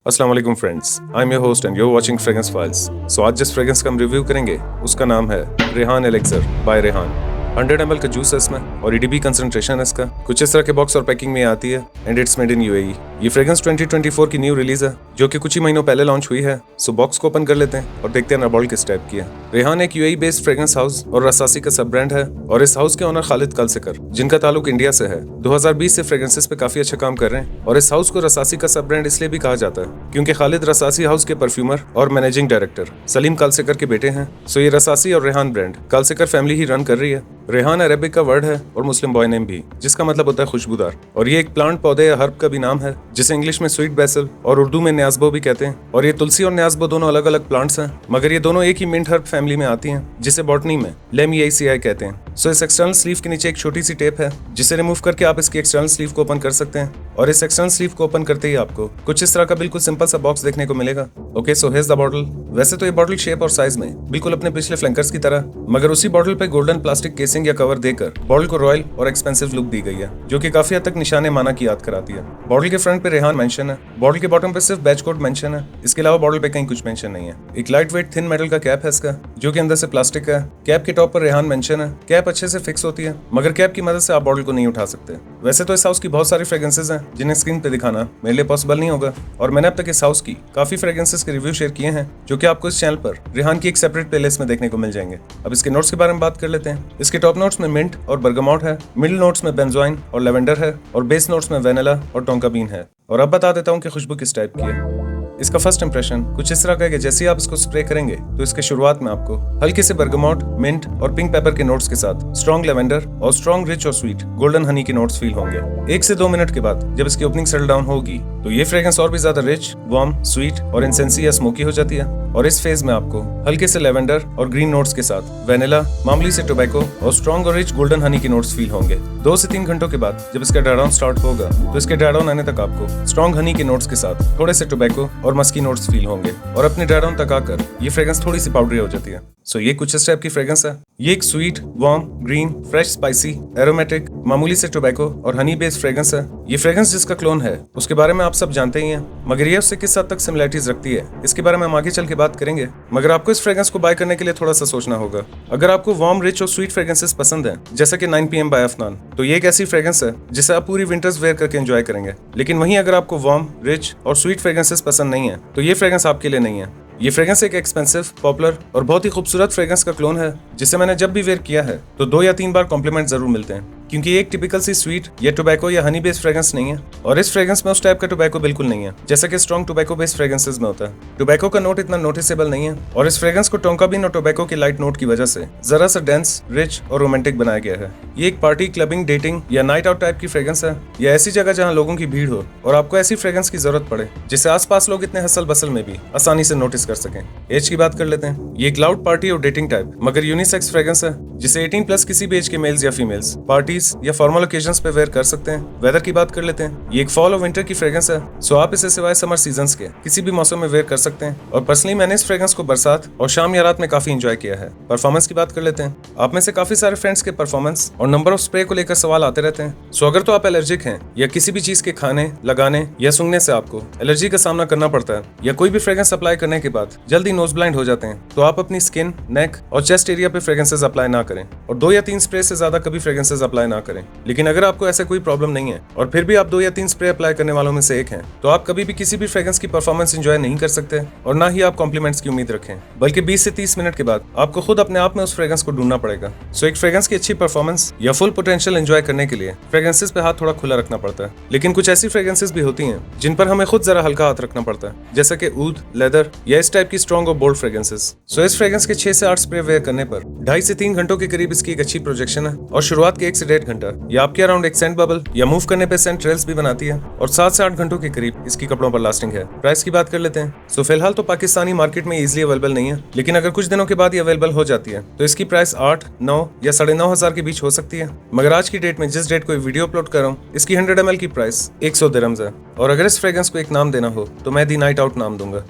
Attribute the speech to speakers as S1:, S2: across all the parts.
S1: अस्सलाम वालेकुम friends, I am your host and you are watching fragrance files. So आज जिस फ्रेग्रेंस का हम रिव्यू करेंगे उसका नाम है Rehan elixir by Rehan. 100 ml का जूस है इसमें और EDB कंसंट्रेशन है इसका। कुछ इस तरह के बॉक्स और पैकिंग में आती है and it's made in UAE। ये फ्रेग्रेंस 2024 की न्यू रिलीज है जो कि कुछ ही महीनों पहले लॉन्च हुई है। सो बॉक्स को ओपन कर लेते हैं और देखते हैं ना बॉटल किस टाइप की है। रेहान एक UAE बेस्ड फ्रेग्रेंस हाउस और रसासी का सब ब्रांड है और इस हाउस के ओनर खालिद कलसेकर जिनका ताल्लुक इंडिया से है 2020 से फ्रेग्रेंसेस पे काफी अच्छा काम कर रहे हैं। और इस हाउस को रसासी का सब ब्रांड इसलिए भी कहा जाता है क्योंकि खालिद रसासी हाउस के परफ्यूमर और मैनेजिंग डायरेक्टर सलीम कलसेकर के बेटे हैं। सो ये रसासी और रेहान ब्रांड कलसेकर फैमिली ही रन कर रही है। रेहान अरेबिक का वर्ड है और मुस्लिम बॉय नेम भी, जिसका मतलब होता है खुशबूदार। और ये एक प्लांट पौधे या हर्ब का भी नाम है जिसे इंग्लिश में स्वीट बेसल और उर्दू में न्याज़बो भी कहते हैं। और ये तुलसी और न्याज़बो दोनों अलग अलग प्लांट्स हैं मगर ये दोनों एक ही मिंट हर्ब फैमिली में आती हैं जिसे बॉटनी में लेमिएसियाई कहते हैं। सो इस एक्सटर्नल स्लीव के नीचे एक छोटी सी टेप है जिसे रिमूव करके आप इसकी एक्सटर्नल स्लीव को ओपन कर सकते हैं। और इस एक्सटर्नल स्लीव को ओपन करते ही आपको कुछ इस तरह का बिल्कुल सिंपल सा बॉक्स देखने को मिलेगा। Okay, so here's the bottle. वैसे तो ये बॉटल शेप और साइज में बिल्कुल अपने पिछले फ्लैंकर्स की तरह, मगर उसी बॉटल पे गोल्डन प्लास्टिक केसिंग या कवर देकर बॉटल को रॉयल और एक्सपेंसिव लुक दी गई है जो कि काफी हद तक निशाने माना की याद कराती है। बॉटल के फ्रंट पे रेहान मेंशन है, बॉटल के बॉटम पे सिर्फ बैच कोड मेंशन है। इसके अलावा बॉटल पे कहीं कुछ मेंशन नहीं है। एक लाइट वेट थिन मेटल का कैप है इसका जो कि अंदर से प्लास्टिक का है। कैप के टॉप पर रेहान मेंशन है। कैप अच्छे से फिक्स होती है मगर कैप की मदद से आप बॉटल को नहीं उठा सकते। वैसे तो इस हाउस की बहुत सारी फ्रेग्रेंसेस हैं जिन्हें स्क्रीन पे दिखाना मेरे लिए पॉसिबल नहीं होगा और मैंने अब तक इस हाउस की काफी फ्रेग्रेंसेस के रिव्यू शेयर किए हैं जो कि आपको इस चैनल पर रेहान की एक सेपरेट प्लेलिस्ट में देखने को मिल जाएंगे। अब इसके नोट्स के बारे में बात कर लेते हैं। इसके टॉप नोट्स में मिंट और बर्गामोट है, मिडिल नोट्स में बेंजोइन और लेवेंडर है और बेस नोट्स में वेनिला और टोंका बीन है। और अब बता देता हूँ कि खुशबू किस टाइप की है। इसका फर्स्ट इंप्रेशन कुछ इस तरह का है कि जैसे ही आप इसको स्प्रे करेंगे तो इसके शुरुआत में आपको हल्के से बर्गामोट, मिंट और पिंक पेपर के नोट्स के साथ स्ट्रॉन्ग लेवेंडर और स्ट्रॉन्ग रिच और स्वीट गोल्डन हनी के नोट्स फील होंगे। 1 से 2 मिनट के बाद जब इसकी ओपनिंग सेटल डाउन होगी तो ये फ्रेग्रेंस और भी ज्यादा रिच, वार्म, स्वीट और इंसेंसी या स्मोकी हो जाती है। और इस फेज में आपको हल्के से लेवेंडर और ग्रीन नोट्स के साथ वेनिला, मामूली से टोबैको और स्ट्रॉन्ग और रिच गोल्डन हनी के नोट्स फील होंगे। 2 से 3 घंटों के बाद जब इसका ड्राई डाउन स्टार्ट होगा तो इसके ड्राई डाउन आने तक आपको स्ट्रॉन्ग हनी के नोट्स के साथ थोड़े से टोबैको और मस्की नोट्स फील होंगे और अपने ड्राई डाउन तक आकर ये फ्रेग्रेंस थोड़ी सी पाउडरी हो जाती है। सो ये कुछ इस टाइप की फ्रेग्रेंस है। ये एक sweet, warm, green, fresh, spicy, aromatic, मामूली से टोबैको और हनी बेस्ड फ्रेग्रेंस है। ये फ्रेग्रेंस जिसका क्लोन है उसके बारे में आप सब जानते ही हैं मगर ये उससे किस हद तक सिमिलरिटीज रखती है इसके बारे में हम आगे चल के बात करेंगे। मगर आपको इस फ्रेग्रेंस को बाय करने के लिए थोड़ा सा सोचना होगा। अगर आपको वार्म, रिच और स्वीट फ्रेग्रेंसेस पसंद है जैसा कि 9 PM बाय अफनान, तो ये एक ऐसी फ्रेग्रेंस है जिसे आप पूरी विंटर्स वेयर करके एंजॉय करेंगे। लेकिन वहीं अगर आपको वार्म, रिच और स्वीट फ्रेग्रेंसेस पसंद नहीं है तो ये फ्रेग्रेंस आपके लिए नहीं है। ये फ्रेग्रेंस एक एक्सपेंसिव, पॉपुलर और बहुत ही खूबसूरत फ्रेग्रेंस का क्लोन है जिसे मैंने जब भी वेयर किया है तो 2 या 3 बार कॉम्प्लीमेंट जरूर मिलते हैं क्योंकि ये एक टिपिकल सी स्वीट या टोबैको या हनी बेस्ड फ्रेग्रेंस नहीं है। और इस फ्रेग्रेंस में उस टाइप का टोबैको बिल्कुल नहीं है जैसा कि स्ट्रॉन्ग टोबैको बेस्ड फ्रेग्रेंसेस में होता है। टोबैको का नोट इतना नोटिसेबल नहीं है और इस फ्रेग्रेंस को टोंका बीन और टोबैको के लाइट नोट की वजह से जरा सा डेंस, रिच और रोमांटिक बनाया गया है। ये एक पार्टी, क्लबिंग, डेटिंग या नाइट आउट टाइप की फ्रेग्रेंस है या ऐसी जगह जहाँ लोगों की भीड़ हो और आपको ऐसी फ्रेग्रेंस की जरूरत पड़े जिसे आसपास लोग इतने हसल बसल में भी आसानी से नोटिस कर सकें। एज की बात कर लेते हैं। ये एक लाउड पार्टी और डेटिंग टाइप मगर यूनिसेक्स फ्रेग्रेंस है जिसे 18+ किसी भी एज के मेल्स या फीमेल्स पार्टीज या फॉर्मल ओकेजन्स पे वेयर कर सकते हैं। वेदर की बात कर लेते हैं। ये एक फॉल और विंटर की फ्रेग्रेंस है सो आप इसे सिवाय समर सीजन्स के किसी भी मौसम में वेयर कर सकते हैं। और पर्सनली मैंने इस फ्रेग्रेंस को बरसात और शाम या रात में काफी एंजॉय किया है। परफॉर्मेंस की बात कर लेते हैं। आप में से काफी सारे फ्रेंड्स के परफॉर्मेंस और नंबर ऑफ स्प्रे को लेकर सवाल आते रहते हैं। सो अगर तो आप एलर्जिक हैं या किसी भी चीज के खाने, लगाने या सूंघने से आपको एलर्जी का सामना करना पड़ता है या कोई भी फ्रेग्रेंस अप्लाई करने के बाद जल्दी नोज ब्लाइंड हो जाते हैं तो आप अपनी स्किन, नेक और चेस्ट एरिया पे फ्रेग्रेंसेस अप्लाई ना करें और 2 या 3 स्प्रे से ज्यादा कभी फ्रेग्रेंसेस अप्लाई ना करें। लेकिन अगर आपको ऐसा कोई प्रॉब्लम नहीं है और फिर भी आप 2 या 3 स्प्रे अप्लाई करने वालों में से एक हैं तो आप कभी भी किसी भी फ्रेग्रेंस की परफॉर्मेंस एंजॉय नहीं कर सकते और ना ही आप कॉम्प्लीमेंट्स की उम्मीद रखें, बल्कि 20 से 30 मिनट के बाद आपको खुद अपने आप में उस फ्रेग्रेंस को ढूंढना पड़ेगा। सो एक फ्रेग्रेंस की अच्छी परफॉर्मेंस या फुल पोटेंशियल एंजॉय करने के लिए फ्रेग्रेंसेस पे हाथ थोड़ा खुला रखना पड़ता है। लेकिन कुछ ऐसी फ्रेग्रेंसेस भी होती हैं जिन पर हमें खुद जरा हल्का हाथ रखना पड़ता है जैसा कि ऊद, लेदर या इस टाइप की स्ट्रॉन्ग और बोल्ड फ्रेग्रेंसेस। सो इस फ्रेग्रेंस के 6 से 8 स्प्रे वेयर करने पर 2.5 से 3 घंटों के करीब इसकी एक अच्छी प्रोजेक्शन है और शुरुआत के 1 से 1.5 घंटा या आपके अराउंड एक सेंट बबल या मूव करने पे सेंट ट्रेल्स भी बनाती है और 7 से 8 घंटों के करीब इसकी कपड़ों पर लास्टिंग है। प्राइस की बात कर लेते हैं। सो फिलहाल तो पाकिस्तानी मार्केट में इजीली अवेलेबल नहीं है लेकिन अगर कुछ दिनों के बाद ये अवेलेबल हो जाती है तो इसकी प्राइस 8, 9 या 9,500 के बीच हो सकती है। मगर आज की डेट में जिस डेट को वीडियो अपलोड कर रहा हूँ इसकी 100 ml की प्राइस 100 दिरहम्स है। और अगर इस फ्रेग्रेंस को एक नाम देना हो तो मैं दी नाइट आउट नाम दूंगा।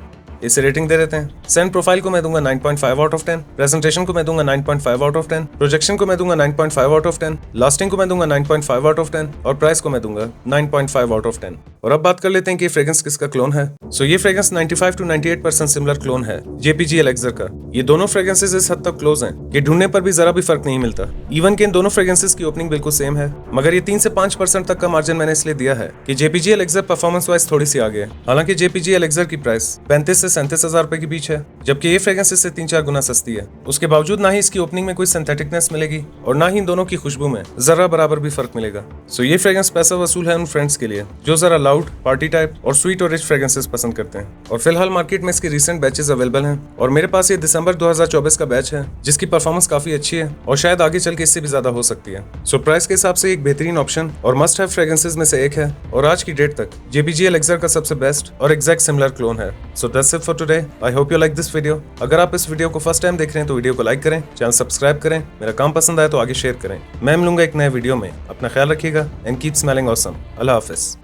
S1: इसे रेटिंग दे देते हैं। सेंट प्रोफाइल को मैं दूंगा 9.5 आउट ऑफ 10, प्रेजेंटेशन को मैं दूंगा 9.5 आउट ऑफ 10, प्रोजेक्शन को मैं दूंगा 9.5 आउट ऑफ 10, लास्टिंग को मैं दूंगा 9.5 आउट ऑफ 10 और प्राइस को मैं दूंगा 9.5 आउट ऑफ 10। और अब बात कर लेते हैं कि फ्रेग्रेंस किसका क्लोन है। सो ये फ्रेग्रेंस 95 to 98% सिमिलर क्लोन है JPG एलेक्सर का। ये दोनों फ्रेग्रेंसेस इस हद तक क्लोज हैं कि ढूंढने पर भी जरा भी फर्क नहीं मिलता। इवन कि इन दोनों फ्रेग्रेंसेस की ओपनिंग बिल्कुल सेम है, मगर ये 3 से 5% तक का मार्जिन मैंने इसलिए दिया है कि JPG एलेक्सर परफॉर्मेंस वाइज थोड़ी सी आगे है। हालांकि JPG एलेक्सर की प्राइस 35 से 37,000 रुपए के बीच है, जबकि ये फ्रेग्रेंस इससे 3-4 गुना सस्ती है। उसके बावजूद ना ही इसकी ओपनिंग में कोई सिंथेटिकनेस मिलेगी और ना ही इन दोनों की खुशबू में जरा बराबर भी फर्क मिलेगा। सो ये फ्रेग्रेंस पैसा वसूल है उन फ्रेंड्स के लिए जो जरा लाउड, पार्टी टाइप और स्वीट और रिच फ्रेग्रेंसेस पसंद करते हैं। और फिलहाल मार्केट में इसकी रिसेंट बैचेस अवेलेबल हैं और मेरे पास ये दिसंबर 2024 का बैच है जिसकी परफॉर्मेंस काफी अच्छी है और शायद आगे चल के इससे भी ज्यादा हो सकती है। सो प्राइस के हिसाब से एक बेहतरीन ऑप्शन और मस्ट हैव फ्रेग्रेंसेस में से एक है और आज की डेट तक JPG एलेक्सर का सबसे बेस्ट और एग्जैक्ट सिमिलर क्लोन है। So that's it for today. I hope you like this video. अगर आप इस वीडियो को फर्स्ट टाइम देख रहे हैं तो वीडियो को लाइक करें, चैनल सब्सक्राइब करें, मेरा काम पसंद आए तो आगे शेयर करें। मैं मिलूंगा एक नए वीडियो में। अपना ख्याल रखिएगा and keep smelling awesome. Allah Hafiz.